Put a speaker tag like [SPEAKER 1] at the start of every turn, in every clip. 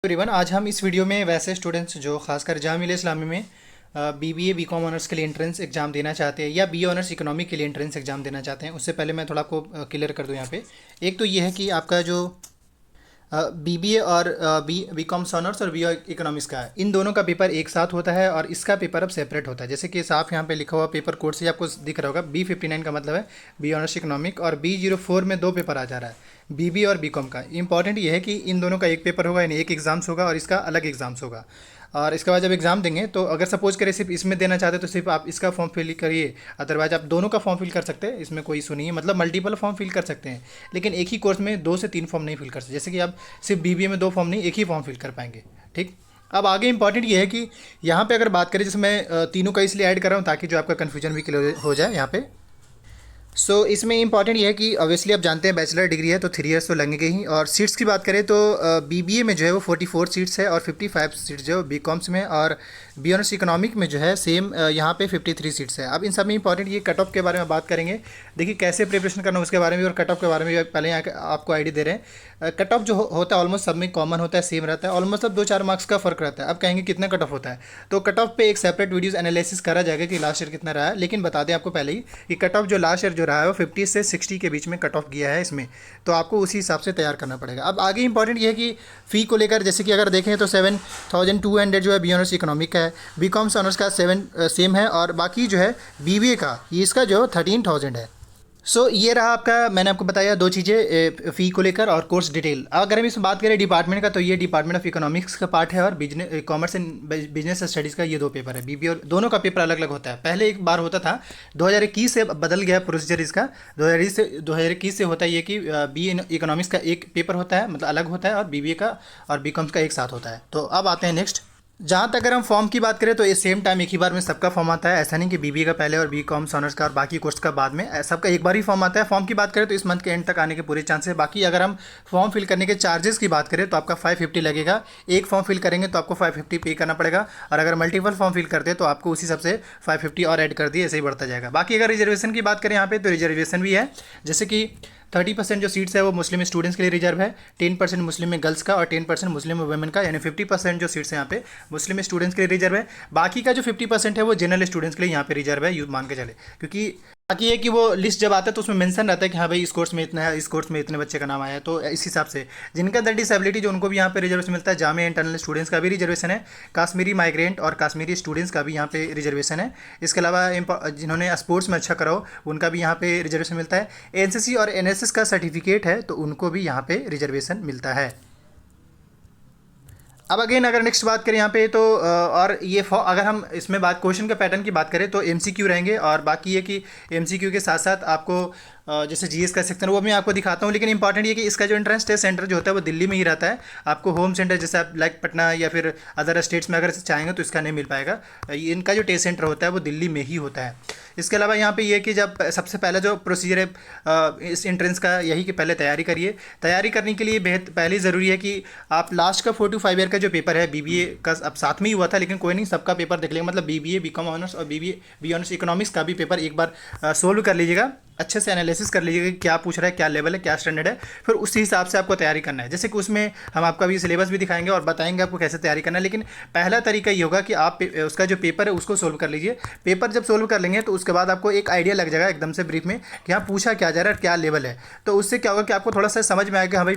[SPEAKER 1] Everyone, आज हम इस वीडियो में वैसे स्टूडेंट्स जो खासकर जामिया इस्लामी में बीबीए बीकॉम ऑनर्स के लिए एंट्रेंस एग्जाम देना चाहते हैं या बी ऑनर्स इकोनॉमिक के लिए एंट्रेंस एग्जाम देना चाहते हैं, उससे पहले मैं थोड़ा आपको क्लियर कर दूं यहाँ पे। एक तो ये है कि आपका जो बीबीए और बी कॉम ऑनर्स और बी इकोनॉमिक्स का है, इन दोनों का पेपर एक साथ होता है और इसका पेपर अब सेपरेट होता है। जैसे कि साफ यहाँ पे लिखा हुआ पेपर कोड से आपको दिख रहा होगा, B59 का मतलब है बी ऑनर्स इकोनॉमिक, और B04 में दो पेपर आ जा रहा है, बीबी और बीकॉम का। इंपॉर्टेंट ये है कि इन दोनों का एक पेपर होगा, यानी एक एग्जाम्स होगा और इसका अलग एग्जाम्स होगा। और इसके बाद जब एग्ज़ाम देंगे तो अगर सपोज करें सिर्फ इसमें देना चाहते हैं तो सिर्फ आप इसका फॉर्म फिल करिए, अदरवाइज आप दोनों का फॉर्म फिल कर सकते हैं, इसमें कोई इशू नहीं है। मतलब मल्टीपल फॉर्म फिल कर सकते हैं, लेकिन एक ही कोर्स में 2 से 3 फॉर्म नहीं फिल कर सकते। जैसे कि आप सिर्फ बीबीए में 2 फॉर्म नहीं, एक ही फॉर्म फिल कर पाएंगे। ठीक, अब आगे इंपॉर्टेंट ये है कि यहाँ पे अगर बात करें, जैसे मैं तीनों का इसलिए ऐड कर रहा हूँ ताकि जो आपका कन्फ्यूजन भी क्लियर हो जाए यहाँ पे। इसमें इंपॉर्टेंट ये है कि ऑब्वियसली आप जानते हैं बैचलर डिग्री है तो 3 इयर्स तो लगेंगे ही। और सीट्स की बात करें तो बीबीए में जो है वो 44 सीट्स है और 55 सीट्स जो बी कॉम्स में, और बी ऑनर्स इकोनॉमिक में जो है सेम यहाँ पे 53 सीट्स है। अब इन सब में इंपॉर्टेंट ये कट ऑफ के बारे में बात करेंगे। देखिए कैसे प्रिपरेशन करना उसके बारे में और कट ऑफ के बारे में पहले यहाँ आपको आइडिया दे रहे हैं। कट ऑफ जो होता है ऑलमोस्ट सब में कॉमन होता है, सेम रहता है, ऑलमोस्ट अब 2-4 मार्क्स का फर्क रहता है। अब कहेंगे कितना कट ऑफ होता है, तो कट ऑफ पे एक सेपरेट वीडियोस एनालिसिस करा जाएगा कि लास्ट ईयर कितना रहा है। लेकिन बता दें आपको पहले ही कि कट ऑफ जो लास्ट ईयर जो रहा है वो 50 से 60 के बीच में कट ऑफ गया है इसमें, तो आपको उसी हिसाब से तैयार करना पड़ेगा। अब आगे इंपॉर्टेंट ये है कि फ़ी को लेकर, जैसे कि अगर देखें तो 7200 जो है बी ऑनर्स इकोनॉमिक का है, बी कॉम ऑनर्स का 7 सेम है, और बाकी जो है बीबीए का ये इसका जो 13,000 है। ये रहा आपका, मैंने आपको बताया 2 चीज़ें फ़ी को लेकर और कोर्स डिटेल। अगर हम इसमें बात करें डिपार्टमेंट का, तो ये डिपार्टमेंट ऑफ इकोनॉमिक्स का पार्ट है और business commerce and business studies का ये 2 पेपर है। बीबीए और दोनों का पेपर अलग अलग होता है। पहले एक बार होता था, 2021 से बदल गया प्रोसीजर इसका। 2021 से होता है ये कि बी इकोनॉमिक्स का एक पेपर होता है, मतलब अलग होता है, और बीबीए का और बीकॉम्स का एक साथ होता है। तो अब आते हैं नेक्स्ट। जहाँ तक अगर हम फॉर्म की बात करें तो ये सेम टाइम एक ही बार में सबका फॉर्म आता है। ऐसा नहीं कि बीबीए का पहले और बीकॉम ऑनर्स का और बाकी कोर्स का बाद में, सबका एक बार ही फॉर्म आता है। फॉर्म की बात करें तो इस मंथ के एंड तक आने के पूरे चांस है। बाकी अगर हम फॉर्म फिल करने के चार्जेस की बात करें तो आपका 550 लगेगा। एक फॉर्म फिल करेंगे तो आपको 550 पे करना पड़ेगा, और अगर मल्टीपल फॉर्म फिल करते हैं तो आपको उसी सबसे 550 और ऐड कर दिए, ऐसे ही बढ़ता जाएगा। बाकी अगर रिजर्वेशन की बात करें यहाँ पे, तो रिजर्वेशन भी है। जैसे कि 30% जो सीट्स है वो मुस्लिम स्टूडेंट्स के लिए रिजर्व है, 10% मुस्लिम में गर्ल्स का और 10% मुस्लिम में वुमेन का, यानी 50% जो सीट्स हैं यहाँ पे मुस्लिम स्टूडेंट्स के लिए रिजर्व है। बाकी का जो 50% है वो जनरल स्टूडेंट्स के लिए यहाँ पे रिजर्व है, यूँ मान के चले। क्योंकि बाकी ये कि वो लिस्ट जब आता है तो उसमें मेंशन रहता है कि हाँ भाई इस कोर्स में इतना है, इस कोर्स में इतने बच्चे का नाम आया है, तो इस हिसाब से जिनका अंदर डिसेबिलिटी जो उनको भी यहाँ पे रिजर्वेशन मिलता है। जामिया इंटरनल स्टूडेंट्स का भी रिजर्वेशन है, कश्मीरी माइग्रेंट और कश्मीरी स्टूडेंट्स का भी यहाँ पे रिजर्वेशन है। इसके अलावा जिन्होंने स्पोर्ट्स में अच्छा करा हो उनका भी यहाँ पे रिजर्वेशन मिलता है। एनसीसी और एनएसएस का सर्टिफिकेट है तो उनको भी यहाँ पे रिजर्वेशन मिलता है। अब अगेन अगर नेक्स्ट बात करें यहाँ पे तो और ये अगर हम इसमें बात क्वेश्चन का पैटर्न की बात करें तो एमसीक्यू रहेंगे, और बाकी ये कि एमसीक्यू के साथ साथ आपको जैसे जीएस का सेक्शन वो मैं आपको दिखाता हूँ। लेकिन इंपॉर्टेंट ये कि इसका जो एंट्रेंस टेस्ट सेंटर जो होता है वो दिल्ली में ही रहता है। आपको होम सेंटर जैसे आप लाइक पटना या फिर अदर स्टेट्स में अगर चाहेंगे तो इसका नहीं मिल पाएगा। इनका जो टेस्ट सेंटर होता है वो दिल्ली में ही होता है। इसके अलावा यहाँ पे ये कि जब सबसे पहला जो प्रोसीजर है इस एंट्रेंस का यही कि पहले तैयारी करिए। तैयारी करने के लिए बेहद पहले ज़रूरी है कि आप लास्ट का 4 to 5 ईयर का जो पेपर है बीबीए का, अब साथ में ही हुआ था लेकिन कोई नहीं, सबका पेपर देख लेंगे। मतलब बीबीए बीकॉम ऑनर्स और बीबीए बी ऑनर्स इकोनॉमिक्स का भी पेपर एक बार सोल्व कर लीजिएगा, अच्छे से एनालिसिस कर लीजिएगा कि क्या पूछ रहा है, क्या लेवल है, क्या स्टैंडर्ड है, फिर उसी हिसाब से आपको तैयारी करना है। जैसे कि उसमें हम आपका भी सिलेबस भी दिखाएंगे और बताएंगे आपको कैसे तैयारी करना है। लेकिन पहला तरीका ये होगा कि आप उसका जो पेपर है उसको सोल्व कर लीजिए। पेपर जब सोल्व कर लेंगे तो उसके बाद आपको एक आइडिया लग जाएगा एकदम से ब्रीफ में कि हाँ पूछा क्या जा रहा है, क्या लेवल है। तो उससे क्या होगा कि आपको थोड़ा सा समझ में आएगा हाँ भाई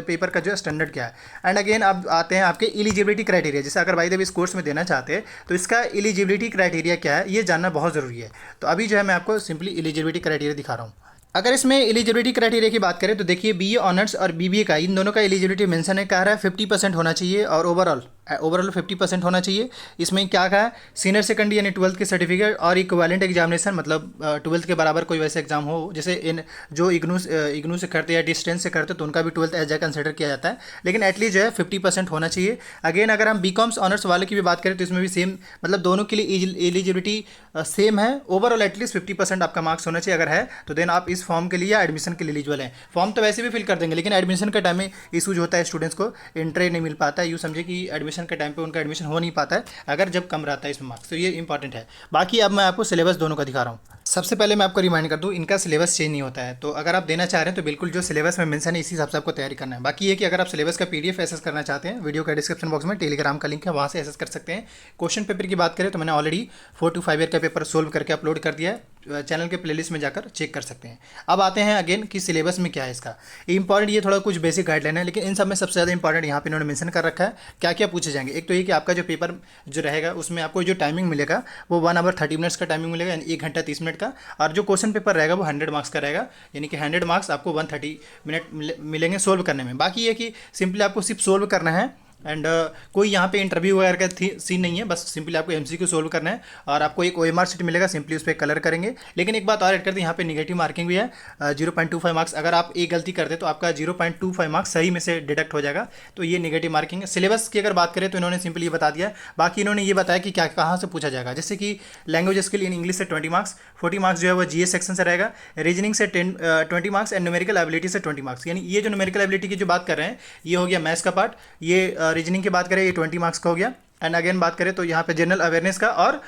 [SPEAKER 1] पेपर का जो स्टैंडर्ड क्या है। एंड अगेन अब आते हैं आपके एलिजिबिलिटी क्राइटेरिया। जैसे अगर भाई देव इस कोर्स में देना चाहते हैं तो इसका एलिजिबिलिटी क्राइटेरिया क्या है ये जानना बहुत ज़रूरी है। तो अभी जो है मैं आपको सिंपली एलिजिबिलिटी क्राइटेरिया दिखा रहा हूँ। अगर इसमें एलिजिबिलिटी क्राइटेरिया की बात करें तो देखिए बीए ऑनर्स और बीबीए का इन दोनों का एलिजिबिलिटी मेंशन है, कह रहा है 50% होना चाहिए और ओवरऑल 50% होना चाहिए। इसमें क्या कहा है, सीनियर सेकेंडरी यानी 12th के सर्टिफिकेट और इक्विवेलेंट एग्जामिनेशन, मतलब 12th के बराबर कोई वैसे एग्जाम हो जैसे इन जो इग्नू से करते या डिस्टेंस से करते तो उनका भी 12th एज ए कंसिडर किया जाता है। लेकिन एटलीस्ट जो है 50% होना चाहिए। अगेन अगर हम बीकॉम्स ऑनर्स वाले की भी बात करें तो इसमें भी सेम, मतलब दोनों के लिए एलिजिबिलिटी सेम है। ओवरऑल एटलीस्ट 50% आपका मार्क्स होना चाहिए। अगर है तो देन आप इस फॉर्म के लिए या एडमिशन के लिए एलिजिबल हैं। फॉर्म तो वैसे भी फिल कर देंगे लेकिन एडमिशन के टाइम में इशूज होता है, स्टूडेंट्स को एंट्री नहीं मिल पाता है। यूँ समझे कि एडमिशन के टाइम पे उनका एडमिशन हो नहीं पाता है अगर जब कम रहता है इसमें मार्क्स, तो ये इंपॉर्टेंट है। बाकी अब मैं आपको सिलेबस दोनों का दिखा रहा हूँ। सबसे पहले मैं आपको रिमाइंड कर दूं, इनका सिलेबस चेंज नहीं होता है, तो अगर आप देना चाह रहे हैं तो बिल्कुल जो सिलेबस में मेंशन है इसी हिसाब से आपको तैयारी करना है। बाकी ये कि अगर आप सिलेबस का पीडीएफ एक्सेस करना चाहते हैं, वीडियो का डिस्क्रिप्शन बॉक्स में टेलीग्राम का लिंक है, वहाँ से एक्सेस कर सकते हैं। क्वेश्चन पेपर की बात करें तो मैंने ऑलरेडी 4 to 5 ईयर का पेपर सोल्व करके अपलोड कर दिया है, चैनल के प्लेलिस्ट में जाकर चेक कर सकते हैं। अब आते हैं अगेन कि सिलेबस में क्या है इसका इंपॉर्टेंट। ये थोड़ा कुछ बेसिक गाइडलाइन है, लेकिन इन सब में सबसे ज़्यादा इंपॉर्टेंट यहाँ पे इन्होंने मेंशन कर रखा है क्या क्या पूछे जाएंगे। एक तो ये कि आपका जो पेपर जो रहेगा उसमें आपको जो टाइमिंग मिलेगा वो 1 hour 30 minutes का टाइमिंग मिलेगा, यानी 1 घंटा 30 मिनट का। और जो क्वेश्चन पेपर रहेगा वो 100 मार्क्स का रहेगा, यानी कि 100 मार्क्स आपको 130 मिनट मिलेंगे सोल्व करने में। बाकी ये कि सिंपली आपको सिर्फ सोल्व करना है, एंड कोई यहाँ पे इंटरव्यू वगैरह का सीन नहीं है, बस सिंपली आपको एमसीक्यू सोल्व करना है और आपको एक ओएमआर शीट मिलेगा, सिंपली उस पर कलर करेंगे। लेकिन एक बात और ऐड कर दें, यहाँ पे निगेटिव मार्किंग भी है, 0.25 मार्क्स। अगर आप एक गलती करते तो आपका 0.25 मार्क्स सही में से डिडक्ट हो जाएगा, तो ये निगेटिव मार्किंग है। सिलेबस की अगर बात करें तो इन्होंने सिंपली ये बता दिया। बाकी इन्होंने ये बताया कि क्या कहाँ से पूछा जाएगा, जैसे कि लैंग्वेज स्किल इन इंग्लिश से 20 मार्क्स, 40 मार्क्स जो है वो जीएस सेक्शन से रहेगा, रीजनिंग से 20 मार्क्स एंड न्यूमेरिकल एबिलिटी से 20 मार्क्स। यानी ये जो न्यूमेरिकल एबिलिटी की जो बात कर रहे हैं ये हो गया मैथ्स का पार्ट। ये रीजनिंग की बात करें ये 20 मार्क्स का हो गया। एंड अगेन बात करें तो यहाँ पे जनरल अवेयरनेस का, और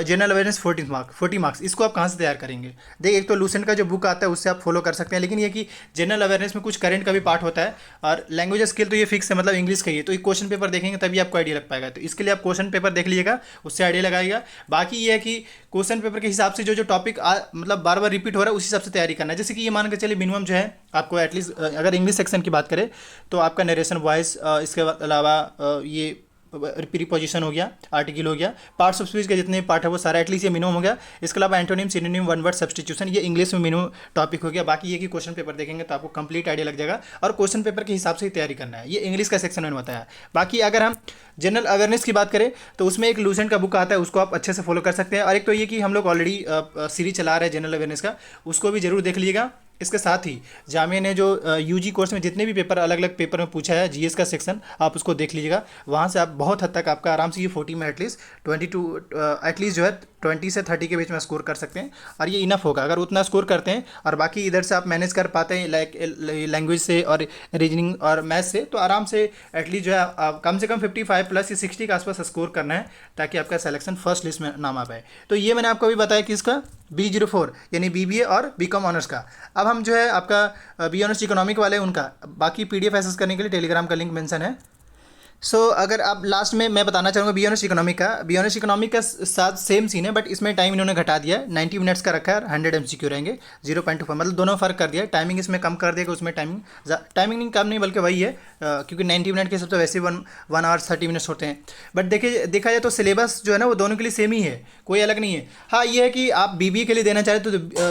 [SPEAKER 1] जनरल अवेयरनेस 40 मार्क्स। इसको आप कहाँ से तैयार करेंगे? देखिए, एक तो लूसेंट का जो बुक आता है उससे आप फॉलो कर सकते हैं, लेकिन ये कि जनरल अवेयरनेस में कुछ करंट का भी पार्ट होता है, और लैंग्वेज स्किल तो ये फिक्स है, मतलब इंग्लिश का ही है, तो ये क्वेश्चन पेपर देखेंगे तभी आपको आइडिया लग पाएगा। तो इसके लिए आप क्वेश्चन पेपर देख लीजिएगा, उससे आइडिया लगाइएगा। बाकी ये है कि क्वेश्चन पेपर के हिसाब से जो टॉपिक मतलब बार बार रिपीट हो रहा है उस हिसाब से तैयारी करना है। जैसे कि ये मान के चलिए मिनिमम जो है आपको एटलीस्ट, अगर इंग्लिश सेक्शन की बात करें तो आपका नरेशन वॉइस, इसके अलावा ये प्रीपोजिशन हो गया, आर्टिकल हो गया, पार्ट्स ऑफ स्पीच के जितने पार्ट है वो सारा एटलीस्ट ये मिनिमम हो गया। इसके अलावा antonym, synonym, one word substitution, ये इंग्लिश में मिनिमम टॉपिक हो गया। बाकी ये कि क्वेश्चन पेपर देखेंगे तो आपको कंप्लीट आइडिया लग जाएगा, और क्वेश्चन पेपर के हिसाब से ही तैयारी करना है। ये इंग्लिश का सेक्शन मैंने बताया। बाकी अगर हम जनरल अवेयरनेस की बात करें तो उसमें एक लूसेंट का बुक आता है, उसको आप अच्छे से फॉलो कर सकते हैं। और एक तो ये कि हम लोग ऑलरेडी सीरीज चला रहे हैं जनरल अवेयरनेस का, उसको भी जरूर देख लीजिएगा। इसके साथ ही जामिया ने जो यूजी कोर्स में जितने भी पेपर अलग अलग पेपर में पूछा है, जीएस का सेक्शन आप उसको देख लीजिएगा। वहाँ से आप बहुत हद तक आपका आराम से ये 40 में एटलीस्ट 22 एटलीस्ट जो है 20 से 30 के बीच में स्कोर कर सकते हैं, और ये इनफ होगा अगर उतना स्कोर करते हैं। और बाकी इधर से आप मैनेज कर पाते हैं लाइक लैंग्वेज से और रीजनिंग और मैथ से, तो आराम से एटलीस्ट जो है कम से कम 55 प्लस या 60 के आसपास स्कोर करना है, ताकि आपका सिलेक्शन फर्स्ट लिस्ट में नाम आ पाए। तो ये मैंने आपको अभी बताया कि इसका B04 यानी बीबीए और बीकॉम ऑनर्स का। अब हम जो है आपका बी ऑनर्स इकोनॉमिक वाले उनका बाकी पीडीएफ एक्सेस करने के लिए टेलीग्राम का लिंक मेंशन है। अगर आप लास्ट में मैं बताना चाहूँगा बी ऑनर्स इकोनॉमिक का साथ सेम सीन है, बट इसमें टाइम इन्होंने घटा दिया है, 90 मिनट्स का रखा है, 100 MCQ रहेंगे, 0.25 मतलब दोनों फर्क कर दिया है। टाइमिंग इसमें कम कर दिया कि उसमें टाइमिंग नहीं कम नहीं बल्कि वही है, क्योंकि 90 मिनट के हिसाब से वैसे 1 hour 30 minutes होते हैं। बट देखा जाए तो सिलेबस जो है ना वो दोनों के लिए सेम ही है, कोई अलग नहीं है। हाँ ये है कि आप बीबीए के लिए देना चाहें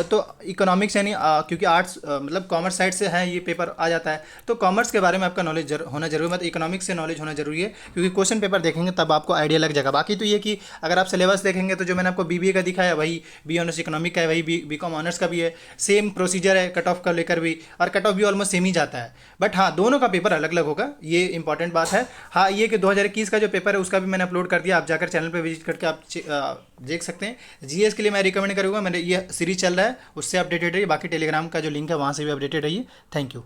[SPEAKER 1] तो इकोनॉमिक्स यानी क्योंकि आर्ट्स मतलब कॉमर्स साइड से है ये पेपर आ जाता है, तो कॉमर्स के बारे में आपका नॉलेज होना जरूरी, मतलब इकोनॉमिक्स से नॉलेज होना जरूरी है, क्योंकि क्वेश्चन पेपर देखेंगे तब आपको आइडिया लग जाएगा। बाकी तो ये कि अगर आप सिलेबस देखेंगे तो जो मैंने आपको बीबीए का दिखाया वही बी ऑनर्स इकोनॉमिक का है, वही बीकॉम ऑनर्स का भी है, सेम प्रोसीजर है कट ऑफ का लेकर भी, और कट ऑफ भी ऑलमोस्ट सेम ही जाता है। बट हाँ दोनों का पेपर अलग अलग होगा, ये इंपॉर्टेंट बात है। हाँ ये कि 2021 का जो पेपर है उसका भी मैंने अपलोड कर दिया, आप जाकर चैनल पर विजिट करके आप देख सकते हैं। जीएस के लिए मैं रिकमेंड करूँगा, मैंने ये सीरीज चल रहा है उससे अपडेटेड रहिए। बाकी टेलीग्राम का जो लिंक है वहाँ से भी अपडेटेड रहिए। Thank you.